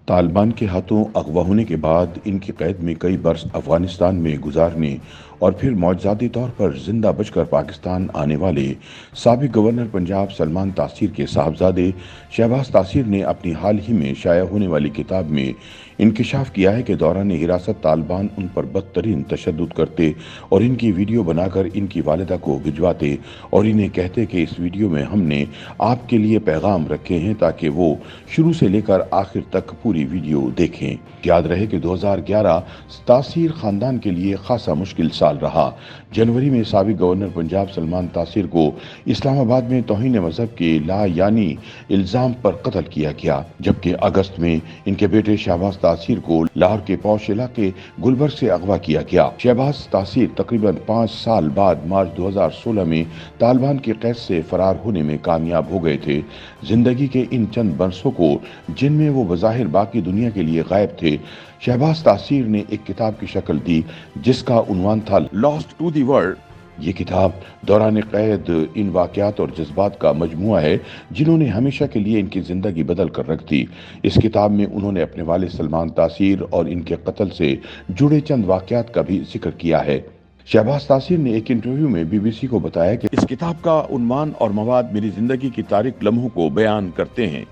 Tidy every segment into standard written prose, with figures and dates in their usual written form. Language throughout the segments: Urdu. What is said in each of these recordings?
طالبان کے ہاتھوں اغوا ہونے کے بعد ان کی قید میں کئی برس افغانستان میں گزارنے اور پھر معجزاتی طور پر زندہ بچ کر پاکستان آنے والے سابق گورنر پنجاب سلمان تاثیر کے صاحبزادے شہباز تاثیر نے اپنی حال ہی میں شائع ہونے والی کتاب میں انکشاف کیا ہے کہ دوران حراست طالبان ان پر بدترین تشدد کرتے اور ان کی ویڈیو بنا کر ان کی والدہ کو بھجواتے اور انہیں کہتے کہ اس ویڈیو میں ہم نے آپ کے لیے پیغام رکھے ہیں تاکہ وہ شروع سے لے کر آخر تک پوری ویڈیو دیکھیں۔ یاد رہے کہ 2011 تاثیر خاندان کے لیے خاصا مشکل سال رہا۔ جنوری میں سابق گورنر پنجاب سلمان تاثیر کو اسلام آباد میں توہین مذہب کے لا یعنی الزام پر قتل کیا گیا، جبکہ اگست میں ان کے بیٹے شہباز تاثیر کو لاہور کے پوش علاقے گلبرگ سے اغوا کیا گیا۔ شہباز تاثیر تقریباً 5 سال بعد مارچ 2016 میں طالبان کی قید سے فرار ہونے میں کامیاب ہو گئے تھے۔ زندگی کے ان چند برسوں کو جن میں وہ بظاہر باقی دنیا کے لیے غائب تھے، شہباز تاثیر نے ایک کتاب کی شکل دی جس کا عنوان تھا لاسٹ ٹو دی ورلڈ۔ یہ کتاب دوران قید ان واقعات اور جذبات کا مجموعہ ہے جنہوں نے ہمیشہ کے لیے ان کی زندگی بدل کر رکھ دی۔ اس کتاب میں انہوں نے اپنے والد سلمان تاثیر اور ان کے قتل سے جڑے چند واقعات کا بھی ذکر کیا ہے۔ شہباز تاثیر نے ایک انٹرویو میں BBC کو بتایا کہ اس کتاب کا عنوان اور مواد میری زندگی کی تاریک لمحوں کو بیان کرتے ہیں۔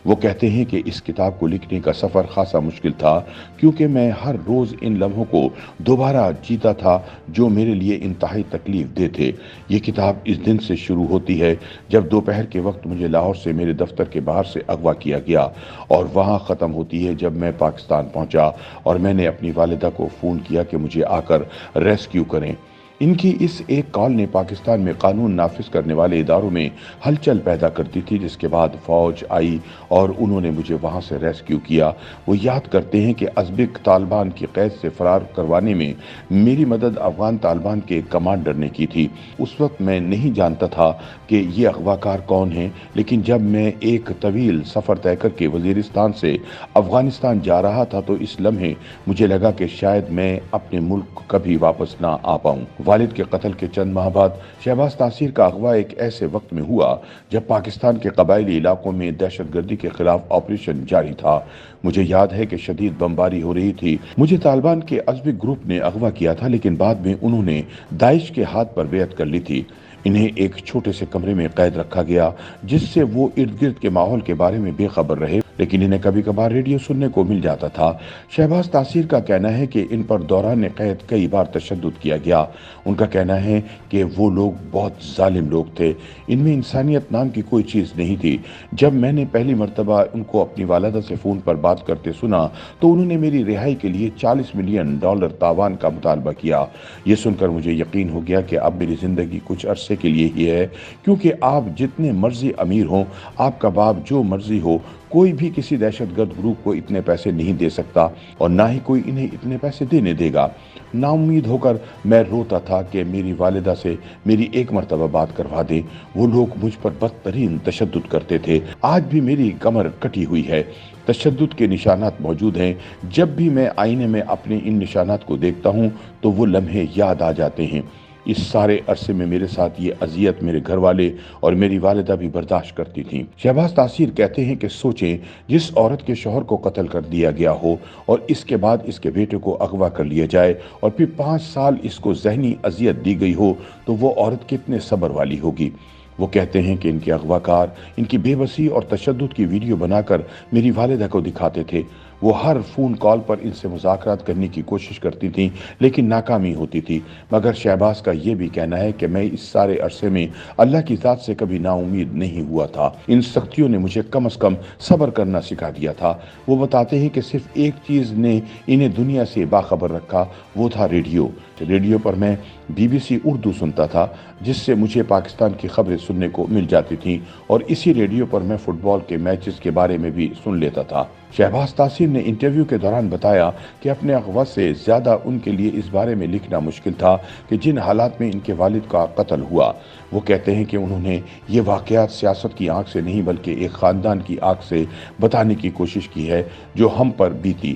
وہ کہتے ہیں کہ اس کتاب کو لکھنے کا سفر خاصا مشکل تھا کیونکہ میں ہر روز ان لمحوں کو دوبارہ جیتا تھا جو میرے لیے انتہائی تکلیف دہ تھے۔ یہ کتاب اس دن سے شروع ہوتی ہے جب دوپہر کے وقت مجھے لاہور سے میرے دفتر کے باہر سے اغوا کیا گیا اور وہاں ختم ہوتی ہے جب میں پاکستان پہنچا اور میں نے اپنی والدہ کو فون کیا کہ مجھے آ کر ریسکیو کریں۔ ان کی اس ایک کال نے پاکستان میں قانون نافذ کرنے والے اداروں میں ہلچل پیدا کر دی تھی، جس کے بعد فوج آئی اور انہوں نے مجھے وہاں سے ریسکیو کیا۔ وہ یاد کرتے ہیں کہ ازبک طالبان کی قید سے فرار کروانے میں میری مدد افغان طالبان کے کمانڈر نے کی تھی۔ اس وقت میں نہیں جانتا تھا کہ یہ اغواکار کون ہیں، لیکن جب میں ایک طویل سفر طے کر کے وزیرستان سے افغانستان جا رہا تھا تو اس لمحے مجھے لگا کہ شاید میں اپنے ملک کبھی واپس نہ آ پاؤں۔ والد کے قتل کے چند ماہ بعد شہباز تاثیر کا اغوا ایک ایسے وقت میں ہوا جب پاکستان کے قبائلی علاقوں میں دہشت گردی کے خلاف آپریشن جاری تھا۔ مجھے یاد ہے کہ شدید بمباری ہو رہی تھی۔ مجھے طالبان کے ازبک گروپ نے اغوا کیا تھا، لیکن بعد میں انہوں نے داعش کے ہاتھ پر بیعت کر لی تھی۔ انہیں ایک چھوٹے سے کمرے میں قید رکھا گیا جس سے وہ ارد گرد کے ماحول کے بارے میں بے خبر رہے، لیکن انہیں کبھی کبھار ریڈیو سننے کو مل جاتا تھا۔ شہباز تاثیر کا کہنا ہے کہ ان پر دوران قید کئی بار تشدد کیا گیا۔ ان کا کہنا ہے کہ وہ لوگ بہت ظالم لوگ تھے، ان میں انسانیت نام کی کوئی چیز نہیں تھی۔ جب میں نے پہلی مرتبہ ان کو اپنی والدہ سے فون پر بات کرتے سنا تو انہوں نے میری رہائی کے لیے $40 ملین تاوان کا مطالبہ کیا۔ یہ سن کر مجھے یقین ہو گیا کہ اب میری زندگی کچھ عرصے کے لیے ہی ہے، کیونکہ آپ جتنے مرضی امیر ہوں، آپ کا باپ جو مرضی ہو، کوئی بھی کسی دہشت گرد گروپ کو اتنے پیسے نہیں دے سکتا اور نہ ہی کوئی انہیں اتنے پیسے دینے دے گا۔ نا امید ہو کر میں روتا تھا کہ میری والدہ سے میری ایک مرتبہ بات کروا دیں۔ وہ لوگ مجھ پر بدترین تشدد کرتے تھے۔ آج بھی میری کمر کٹی ہوئی ہے، تشدد کے نشانات موجود ہیں۔ جب بھی میں آئینے میں اپنے ان نشانات کو دیکھتا ہوں تو وہ لمحے یاد آ جاتے ہیں۔ اس سارے عرصے میں میرے ساتھ یہ اذیت میرے گھر والے اور میری والدہ بھی برداشت کرتی تھیں۔ شہباز تاثیر کہتے ہیں کہ سوچیں، جس عورت کے شوہر کو قتل کر دیا گیا ہو اور اس کے بعد اس کے بیٹے کو اغوا کر لیا جائے اور پھر 5 سال اس کو ذہنی اذیت دی گئی ہو تو وہ عورت کتنے صبر والی ہوگی۔ وہ کہتے ہیں کہ ان کے اغواکار ان کی بے بسی اور تشدد کی ویڈیو بنا کر میری والدہ کو دکھاتے تھے۔ وہ ہر فون کال پر ان سے مذاکرات کرنے کی کوشش کرتی تھیں لیکن ناکامی ہوتی تھی، مگر شہباز کا یہ بھی کہنا ہے کہ میں اس سارے عرصے میں اللہ کی ذات سے کبھی نا امید نہیں ہوا تھا۔ ان سختیوں نے مجھے کم از کم صبر کرنا سکھا دیا تھا۔ وہ بتاتے ہیں کہ صرف ایک چیز نے انہیں دنیا سے باخبر رکھا، وہ تھا ریڈیو۔ ریڈیو پر میں BBC اردو سنتا تھا جس سے مجھے پاکستان کی خبریں سننے کو مل جاتی تھیں، اور اسی ریڈیو پر میں فٹ بال کے میچز کے بارے میں بھی سن لیتا تھا۔ شہباز تاثیر نے انٹرویو کے دوران بتایا کہ اپنے اغوا سے زیادہ ان کے لیے اس بارے میں لکھنا مشکل تھا کہ جن حالات میں ان کے والد کا قتل ہوا۔ وہ کہتے ہیں کہ انہوں نے یہ واقعات سیاست کی آنکھ سے نہیں بلکہ ایک خاندان کی آنکھ سے بتانے کی کوشش کی ہے جو ہم پر بیتی۔